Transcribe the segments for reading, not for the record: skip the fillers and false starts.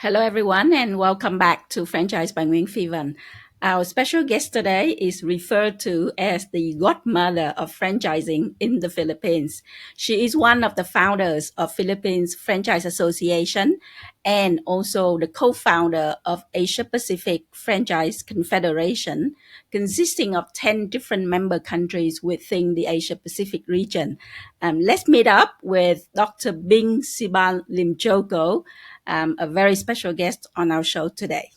Hello, everyone, and welcome back to Franchise by Nguyen. Our special guest today is referred to as the godmother of franchising in the Philippines. She is one of the founders of Philippines Franchise Association and also the co-founder of Asia Pacific Franchise Confederation, consisting of 10 different member countries within the Asia Pacific region. Let's meet up with Dr. Bing Siban Limchoko, a very special guest on our show today.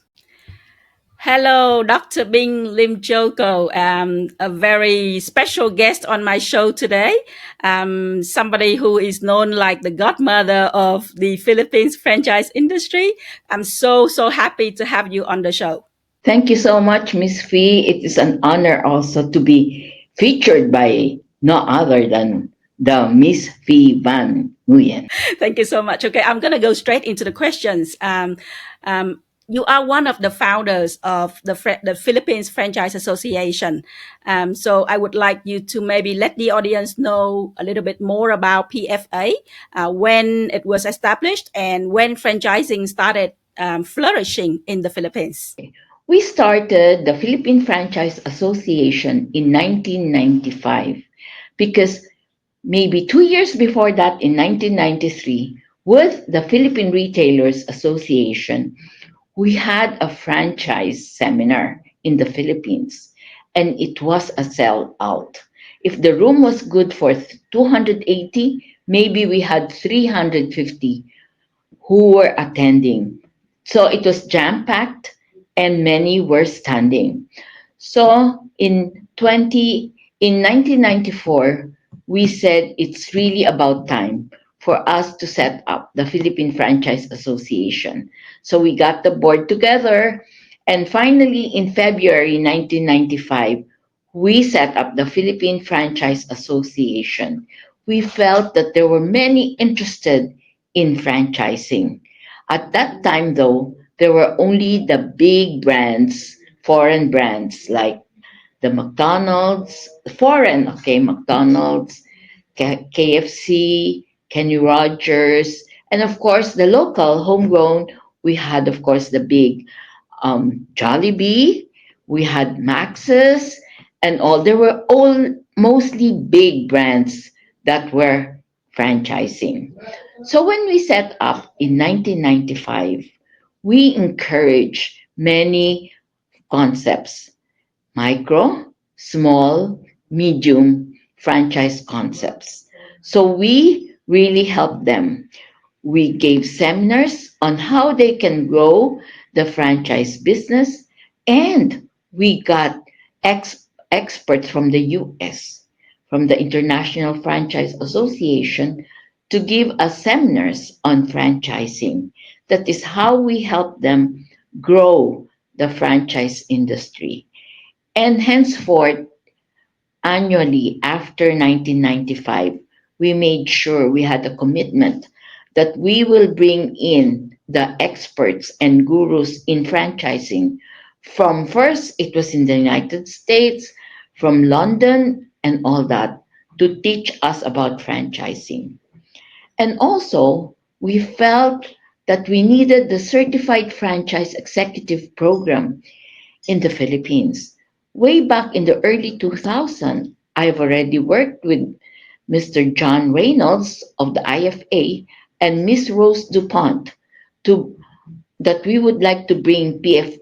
Hello, Dr. Bing Lim Joko, a very special guest on my show today. Somebody who is known like the godmother of the Philippines franchise industry. I'm so happy to have you on the show. Thank you so much, Miss Fee. It is an honor also to be featured by no other than the Miss Fee Van Nguyen. Thank you so much. Okay, I'm going to go straight into the questions. You are one of the founders of the Philippines Franchise Association. So I would like you to maybe let the audience know a little bit more about PFA, when it was established, and when franchising started flourishing in the Philippines. We started the Philippine Franchise Association in 1995 because maybe 2 years before that, in 1993, with the Philippine Retailers Association, we had a franchise seminar in the Philippines, and it was a sellout. If the room was good for 280, maybe we had 350 who were attending. So it was jam packed, and many were standing. So in 1994, we said it's really about time for us to set up the Philippine Franchise Association. So we got the board together, and finally in February 1995, we set up the Philippine Franchise Association. We felt that there were many interested in franchising. At that time, though, there were only the big brands, foreign brands like the McDonald's, foreign, okay, McDonald's, KFC, Kenny Rogers, and of course the local homegrown. We had, of course, the big Jollibee. We had Max's, and all. There were all mostly big brands that were franchising. So when we set up in 1995, we encouraged many concepts: micro, small, medium franchise concepts. So we really helped them. We gave seminars on how they can grow the franchise business, and we got experts from the US, from the International Franchise Association, to give us seminars on franchising. That is how we help them grow the franchise industry. And henceforth, annually after 1995, we made sure we had a commitment that we will bring in the experts and gurus in franchising from, first it was in the United States, from London and all that, to teach us about franchising. And also, we felt that we needed the Certified Franchise Executive Program in the Philippines. Way back in the early 2000s, I've already worked with Mr. John Reynolds of the IFA and Miss Rose DuPont to that we would like to bring the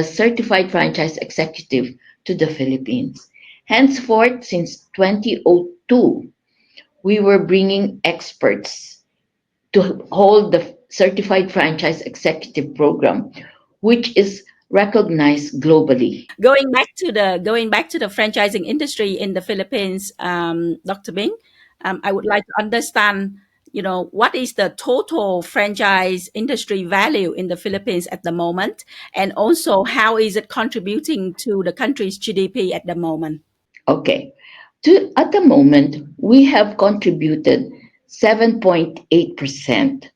Certified Franchise Executive to the Philippines. Henceforth, since 2002, we were bringing experts to hold the Certified Franchise Executive Program, which is recognized globally. Going back to the franchising industry in the Philippines, Dr. Bing, I would like to understand, what is the total franchise industry value in the Philippines at the moment, and also how is it contributing to the country's GDP at the moment? Okay. At the moment, we have contributed 7.8%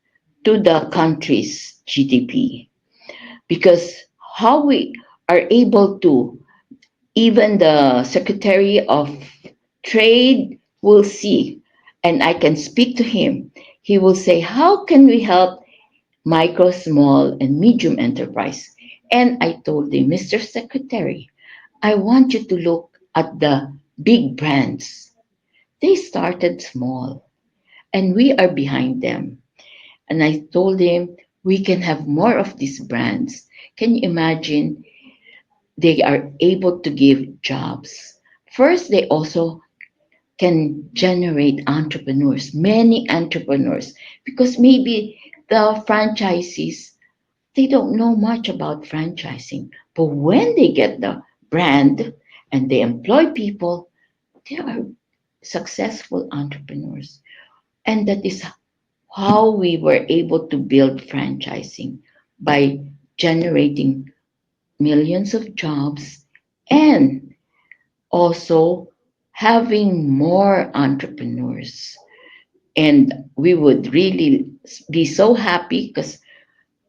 to the country's GDP, because how we are able to, even the Secretary of Trade will see, and I can speak to him. He will say, how can we help micro, small, and medium enterprise. And I told him, Mr. Secretary, I want you to look at the big brands. They started small, and we are behind them. And I told him, we can have more of these brands. Can you imagine? They are able to give jobs. First, they also can generate entrepreneurs, many entrepreneurs, because maybe the franchisees, they don't know much about franchising. But when they get the brand and they employ people, they are successful entrepreneurs. And that is how we were able to build franchising by generating millions of jobs and also having more entrepreneurs. And we would really be so happy because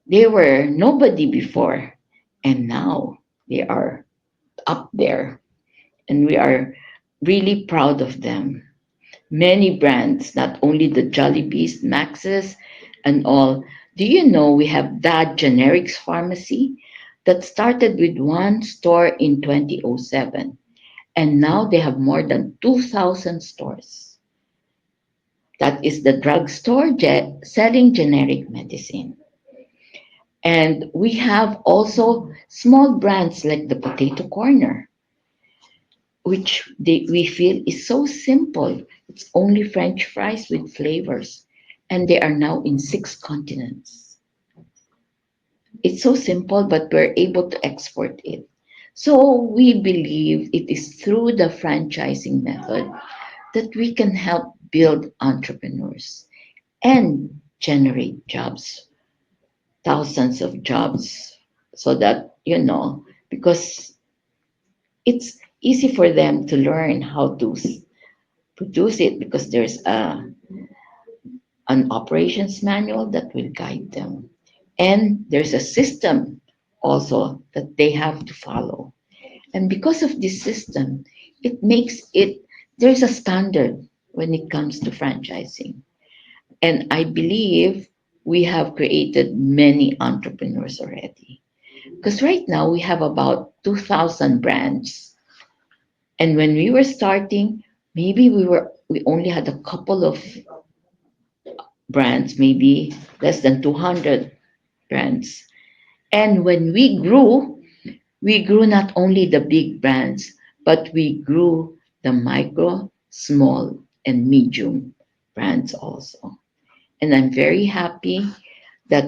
they were nobody before, and now they are up there, and we are really proud of them. Many brands, not only the Jollibees, Maxes, and all. Do you know we have that generics pharmacy that started with one store in 2007, and now they have more than 2,000 stores. That is the drugstore selling generic medicine. And we have also small brands like the Potato Corner, which we feel is so simple. It's only French fries with flavors, and they are now in 6 continents. It's so simple, but we're able to export it. So we believe it is through the franchising method that we can help build entrepreneurs and generate jobs, thousands of jobs, so that, because it's easy for them to learn how to produce it because there's an operations manual that will guide them. And there's a system also that they have to follow. And because of this system, it makes it, there's a standard when it comes to franchising. And I believe we have created many entrepreneurs already. Because right now we have about 2,000 brands. And when we were starting, maybe we only had a couple of brands, maybe less than 200 brands. And when we grew not only the big brands, but we grew the micro, small, and medium brands also. And I'm very happy that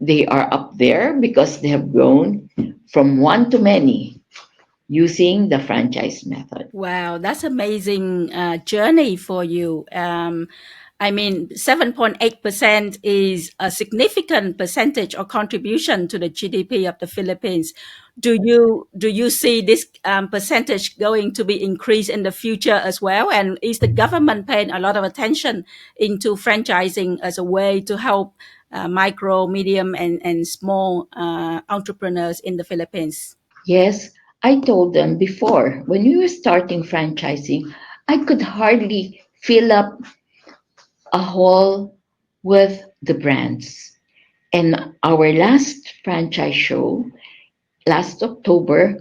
they are up there because they have grown from one to many using the franchise method. Wow, that's amazing journey for you. I mean, 7.8% is a significant percentage or contribution to the GDP of the Philippines. Do you see this percentage going to be increased in the future as well? And is the government paying a lot of attention into franchising as a way to help micro, medium, and small entrepreneurs in the Philippines? Yes, I told them before, when we were starting franchising, I could hardly fill up a hall with the brands. And our last franchise show, last October,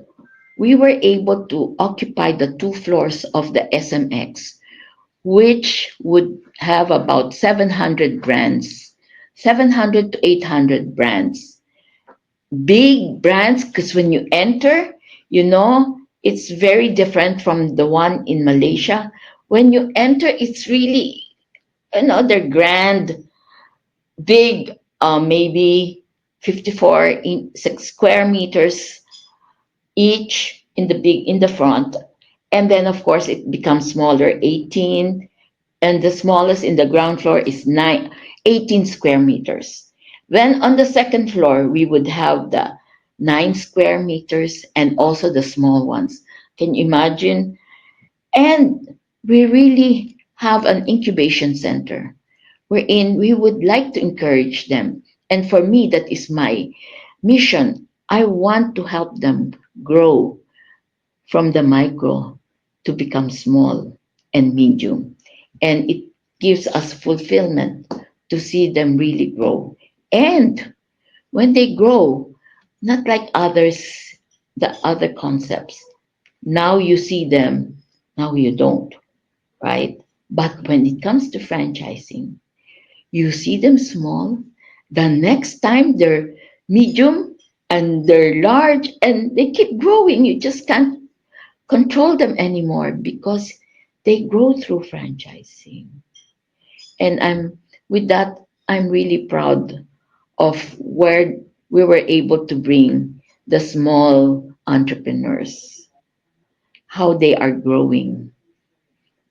we were able to occupy the 2 floors of the SMX, which would have about 700 brands, 700 to 800 brands. Big brands, because when you enter, it's very different from the one in Malaysia. When you enter, it's really another grand, big, maybe 6 square meters each in the front. And then of course it becomes smaller, 18, and the smallest in the ground floor is 18 square meters. Then on the second floor we would have the 9 square meters and also the small ones. Can you imagine? And we really have an incubation center wherein we would like to encourage them. And for me, that is my mission. I want to help them grow from the micro to become small and medium. And it gives us fulfillment to see them really grow. And when they grow, not like others, the other concepts, now you see them, now you don't, right? But when it comes to franchising, you see them small, the next time they're medium and they're large and they keep growing. You just can't control them anymore because they grow through franchising. And with that, I'm really proud of where we were able to bring the small entrepreneurs, how they are growing.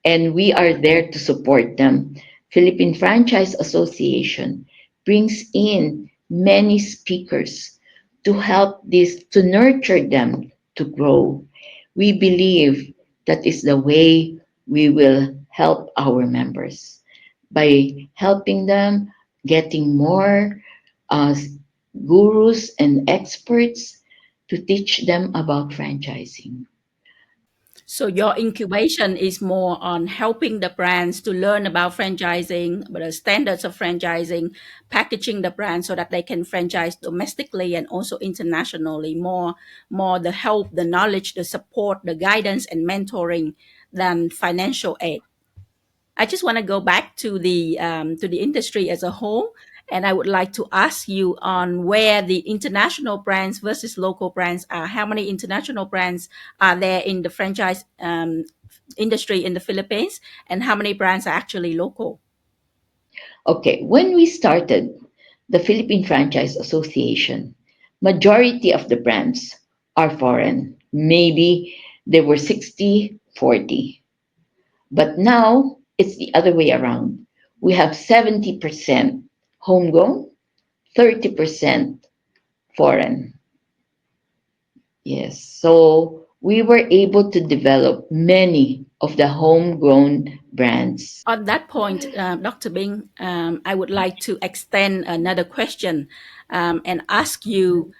And we are there to support them. Philippine Franchise Association brings in many speakers to help this, to nurture them to grow. We believe that is the way we will help our members by helping them getting more uh, gurus and experts to teach them about franchising. So your incubation is more on helping the brands to learn about franchising, the standards of franchising, packaging the brand so that they can franchise domestically and also internationally. More the help, the knowledge, the support, the guidance, and mentoring than financial aid. I just want to go back to the industry as a whole, and I would like to ask you on where the international brands versus local brands are. How many international brands are there in the franchise industry in the Philippines, and how many brands are actually local? Okay, when we started the Philippine Franchise Association, majority of the brands are foreign. Maybe they were 60-40. But now it's the other way around. We have 70% homegrown, 30% foreign. Yes. So we were able to develop many of the homegrown brands. On that point, Dr. Bing, I would like to extend another question and ask you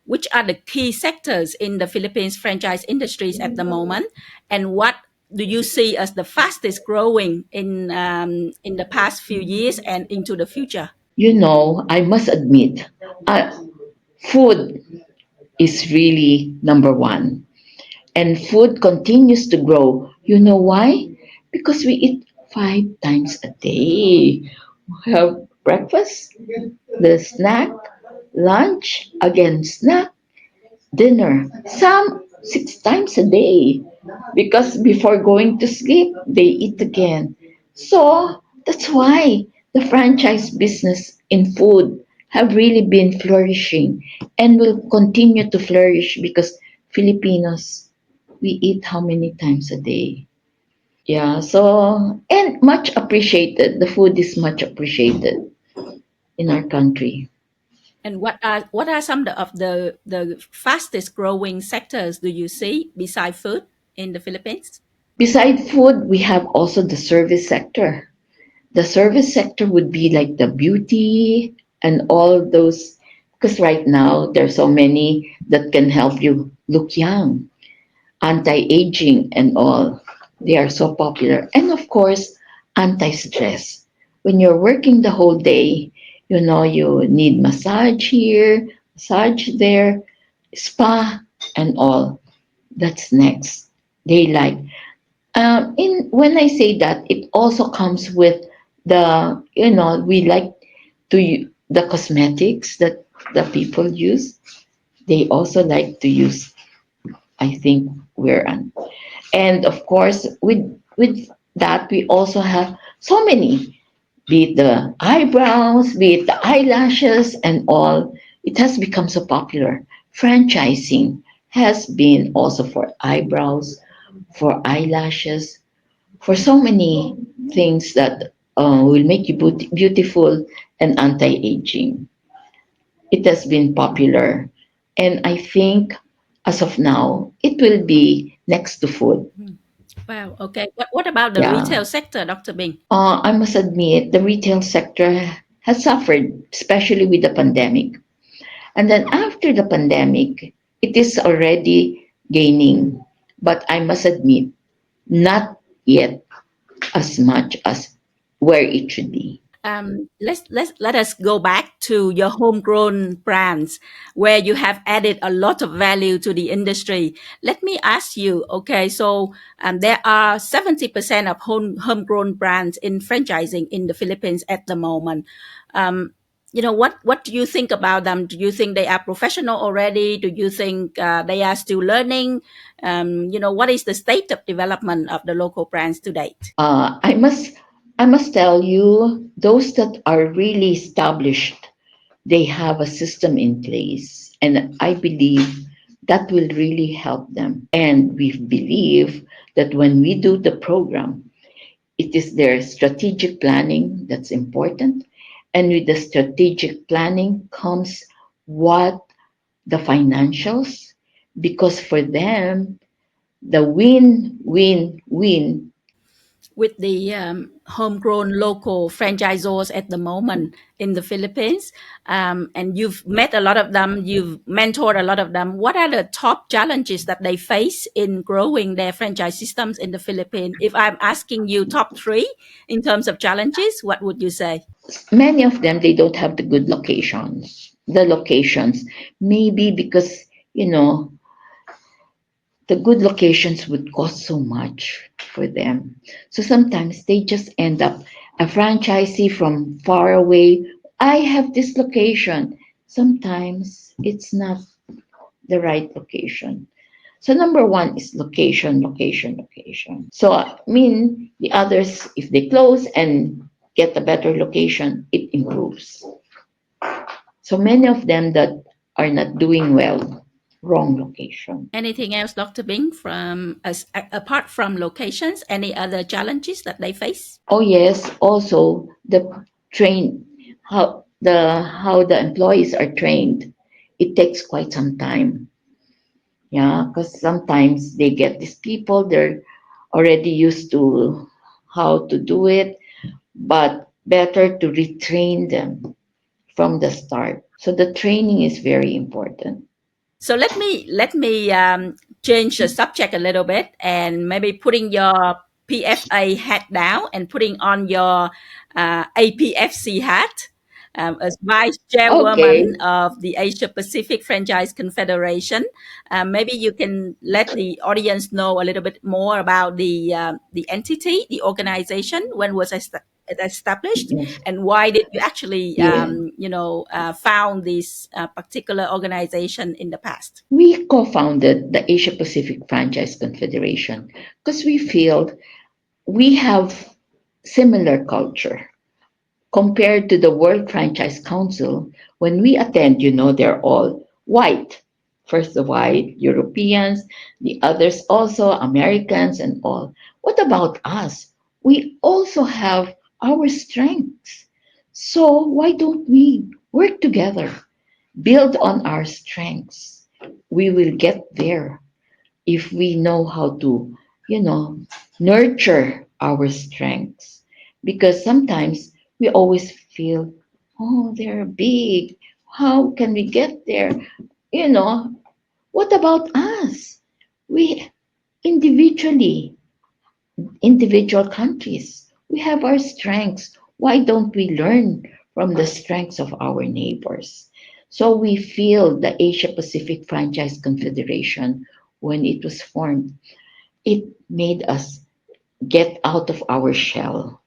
which are the key sectors in the Philippines franchise industries at the moment, and what do you see as the fastest growing in the past few years and into the future? I must admit, uh, food is really number one. And food continues to grow. You know why? Because we eat 5 times a day. We have breakfast, the snack, lunch, again snack, dinner. Some 6 times a day. Because before going to sleep, they eat again. So that's why the franchise business in food have really been flourishing and will continue to flourish because Filipinos, we eat how many times a day? Yeah, so and much appreciated. The food is much appreciated in our country. And what are some of the fastest growing sectors do you see beside food in the Philippines? Beside food, we have also the service sector. The service sector would be like the beauty and all those, because right now there's so many that can help you look young, anti-aging and all. They are so popular. And of course, anti-stress. When you're working the whole day, you need massage here, massage there, spa and all. That's next. They like in when I say that, it also comes with we like the cosmetics that the people use. They also like to use, I think, wear and of course with that we also have so many, be it the eyebrows, be it the eyelashes and all. It has become so popular. Franchising has been also for eyebrows, for eyelashes, for so many things that will make you beautiful and anti-aging. It has been popular. And I think as of now, it will be next to food. Mhm. Wow. Okay. What about the Yeah. retail sector, Dr. Bing? I must admit, the retail sector has suffered, especially with the pandemic. And then after the pandemic, it is already gaining. But I must admit, not yet as much as where it should be. Let us go back to your homegrown brands where you have added a lot of value to the industry. Let me ask you, okay, so there are 70% of homegrown brands in franchising in the Philippines at the moment. Um, what do you think about them? Do you think they are professional already? Do you think they are still learning? What is the state of development of the local brands to date? Uh, I must I must tell you, those that are really established, they have a system in place, and I believe that will really help them. And we believe that when we do the program, it is their strategic planning that's important. And with the strategic planning comes what the financials, because for them, the win, win, win. With the homegrown local franchisors at the moment in the Philippines, and you've met a lot of them, you've mentored a lot of them. What are the top challenges that they face in growing their franchise systems in the Philippines? If I'm asking you top three in terms of challenges, what would you say? Many of them, they don't have the good locations. The locations, maybe because, you know, the good locations would cost so much for them. So sometimes they just end up a franchisee from far away. I have this location. Sometimes it's not the right location. So number one is location, location, location. So I mean the others, if they close and get a better location, it improves. So many of them that are not doing well, wrong location. Anything else, Dr. Bing, from apart from locations, any other challenges that they face? Oh yes, also the train how the employees are trained. It takes quite some time. Yeah, because sometimes they get these people, they're already used to how to do it, but better to retrain them from the start. So the training is very important. So let me change the subject a little bit and maybe putting your PFA hat down and putting on your APFC hat as vice chairwoman Okay. of the Asia Pacific Franchise Confederation. Maybe you can let the audience know a little bit more about the entity, the organization, when was it established, Yes. and why did you actually Yeah. found this particular organization in the past? We co-founded the Asia Pacific Franchise Confederation because we feel we have similar culture compared to the World Franchise Council. When we attend, they're all white. First the white Europeans, the others also Americans and all. What about us? We also have our strengths. So why don't we work together, build on our strengths? We will get there if we know how to, you know, nurture our strengths. Because sometimes we always feel, oh, they're big. How can we get there? You know, what about us? We individually, individual countries, we have our strengths. Why don't we learn from the strengths of our neighbors? So we feel the Asia Pacific Franchise Confederation, when it was formed, it made us get out of our shell.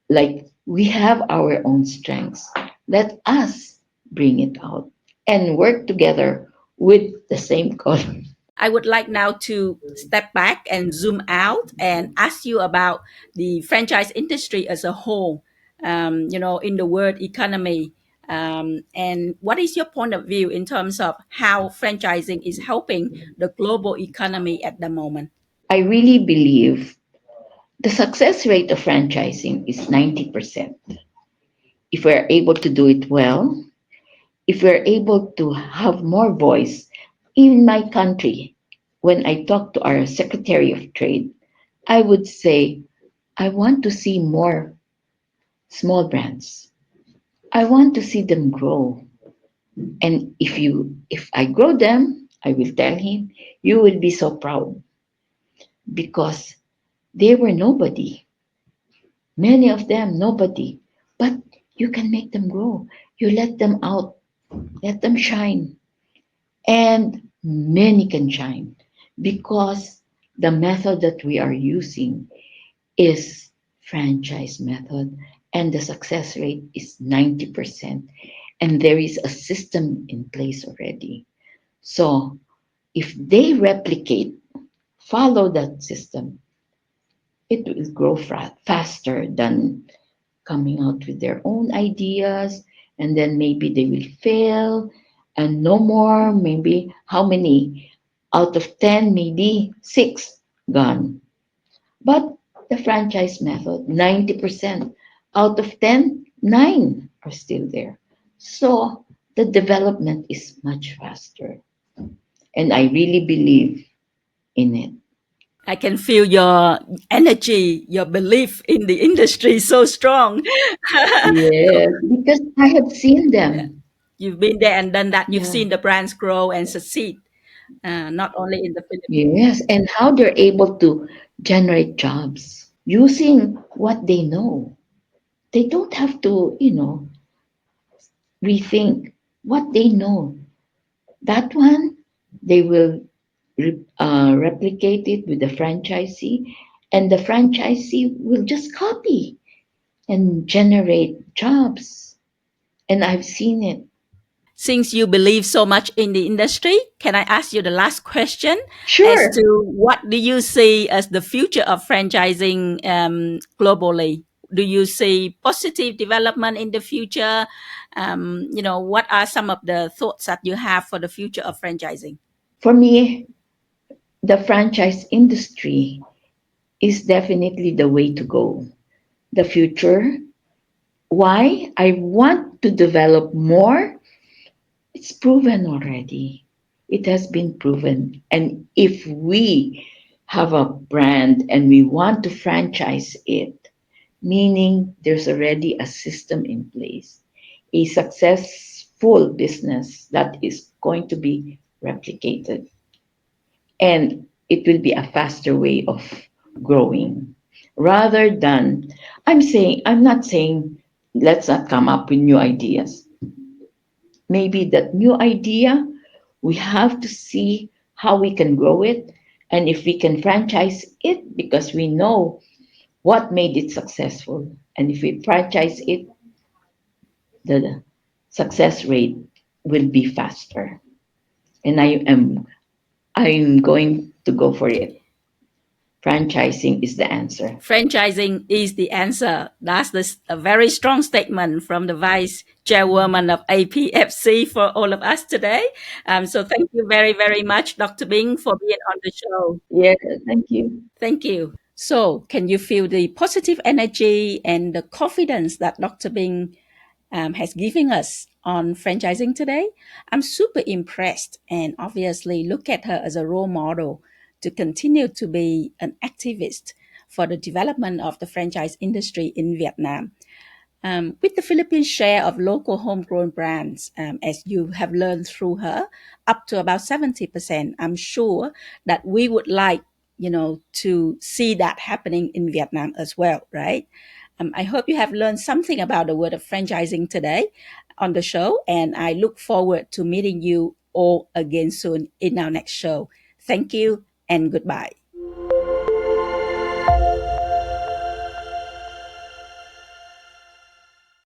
Like we have our own strengths. Let us bring it out and work together with the same goal. I would like now to step back and zoom out and ask you about the franchise industry as a whole, in the world economy. And what is your point of view in terms of how franchising is helping the global economy at the moment? I really believe the success rate of franchising is 90%. If we're able to do it well, if we're able to have more voice in my country, when I talk to our Secretary of Trade, I would say, I want to see more small brands. I want to see them grow. And if I grow them, I will tell him, you will be so proud because they were nobody. Many of them nobody. but you can make them grow. You let them out, let them shine, and many can shine because the method that we are using is franchise method, and the success rate is 90%, and there is a system in place already. So if they replicate, follow that system, it will grow faster than coming out with their own ideas, and then maybe they will fail and no more. Maybe how many out of 10, maybe 6 gone. But the franchise method, 90% out of 10, 9 are still there. So the development is much faster. And I really believe in it. I can feel your energy, your belief in the industry so strong. Yes, because I have seen them. You've been there and done that. You've Yeah. seen the brands grow and succeed, not only in the Philippines. Yes, and how they're able to generate jobs using what they know. They don't have to, rethink what they know. That one, they will replicate it with the franchisee, and the franchisee will just copy and generate jobs. And I've seen it. Since you believe so much in the industry, can I ask you the last question as Sure. to what do you see as the future of franchising globally? Do you see positive development in the future? What are some of the thoughts that you have for the future of franchising? For me, the franchise industry is definitely the way to go. The future. Why? I want to develop more. It's proven already. It has been proven. And if we have a brand and we want to franchise it, meaning there's already a system in place, a successful business that is going to be replicated. And it will be a faster way of growing rather than I'm not saying let's not come up with new ideas. Maybe that new idea, we have to see how we can grow it and if we can franchise it because we know what made it successful. And if we franchise it, the success rate will be faster. And I'm going to go for it. Franchising is the answer. Franchising is the answer. A very strong statement from the vice chairwoman of APFC for all of us today. So thank you very, very much, Dr. Bing, for being on the show. Yeah, thank you. Thank you. So, can you feel the positive energy and the confidence that Dr. Bing has given us on franchising today? I'm super impressed and obviously look at her as a role model to continue to be an activist for the development of the franchise industry in Vietnam. With the Philippines share of local homegrown brands, as you have learned through her, up to about 70%, I'm sure that we would like, to see that happening in Vietnam as well, right? I hope you have learned something about the word of franchising today on the show, and I look forward to meeting you all again soon in our next show. Thank you and goodbye.